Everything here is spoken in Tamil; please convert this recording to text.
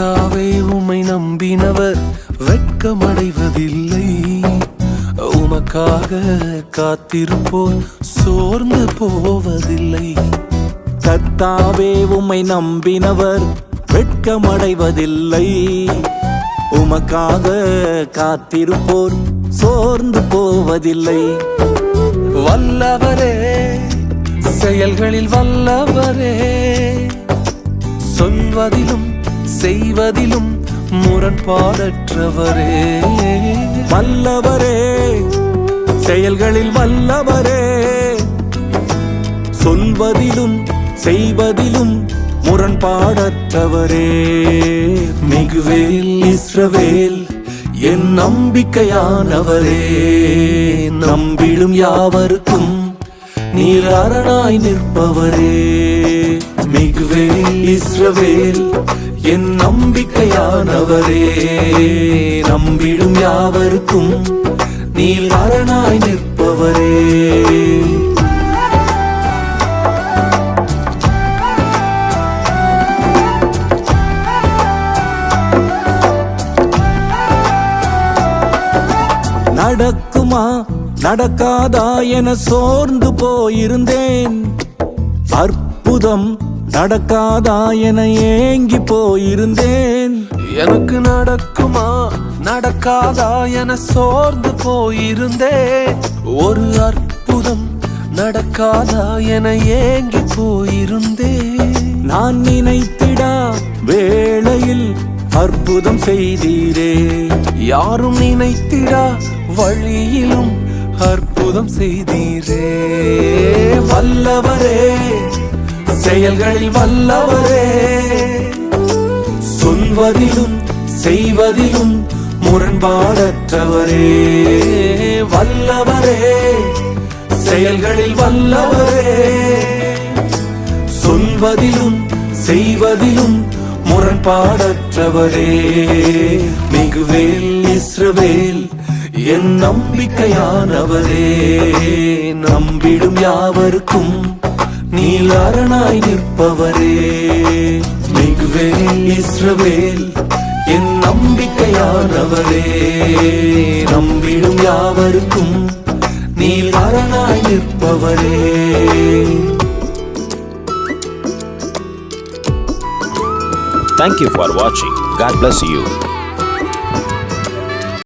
கர்த்தாவே உம்மை நம்பினவர் வெட்கமடைவதில்லை. உமக்காக காத்திருப்போர் சோர்ந்து போவதில்லை. கர்த்தாவே உம்மை நம்பினவர் வெட்கமடைவதில்லை. உமக்காக காத்திருப்போர் சோர்ந்து போவதில்லை. வல்லவரே, செயல்களில் வல்லவரே, சொல்வதிலும் செய்வதிலும் முரண்பாடற்றவரே. வல்லவரே, செயல்களில் வல்லவரே, சொல்வதிலும் செய்வதிலும் முரண்பாடற்றவரே. மிகுவேல் இஸ்ரவேல் என் நம்பிக்கையானவரே, நம்பிடும் யாவருக்கும் நீர் அரணாய் நிற்பவரே. மிகுவேல் இஸ்ரவேல் என் நம்பிக்கையானவரே, நம்பிடும் யாவருக்கும் நீர் அரணாய் நிற்பவரே. நடக்குமா நடக்காதா என சோர்ந்து போயிருந்தேன். அற்புதம் நடக்காதா என ஏங்கி போயிருந்தேன். எனக்கு நடக்குமா நடக்காதா என சோர்ந்து போயிருந்தேன். ஒரு அற்புதம் நடக்காதா என ஏங்கி போயிருந்தேன். நான் நினைத்திடா வேளையில் அற்புதம் செய்தீரே. யாரும் நினைத்திடா வழியிலும் அற்புதம் செய்தீரே. வல்லவரே, செயல்களில் வல்லவரே, சொல்வதிலும் செய்வதிலும் முரண்பாடற்றவரே. வல்லவரே, செயல்களில் வல்லவரே, சொல்வதிலும் செய்வதிலும் முரண்பாடற்றவரே. மிகுவேல் இஸ்ரவேல் என் நம்பிக்கையானவரே, நம்பிடும் யாவருக்கும் நீர் அரணாய் நிற்பவரே. மிகுவேல் இஸ்ரவேல் என் நம்பிக்கையானவரே, நம்பிடும் யாவருக்கும் நீர் அரணாய் நிற்பவரே. Thank you for watching. God bless you.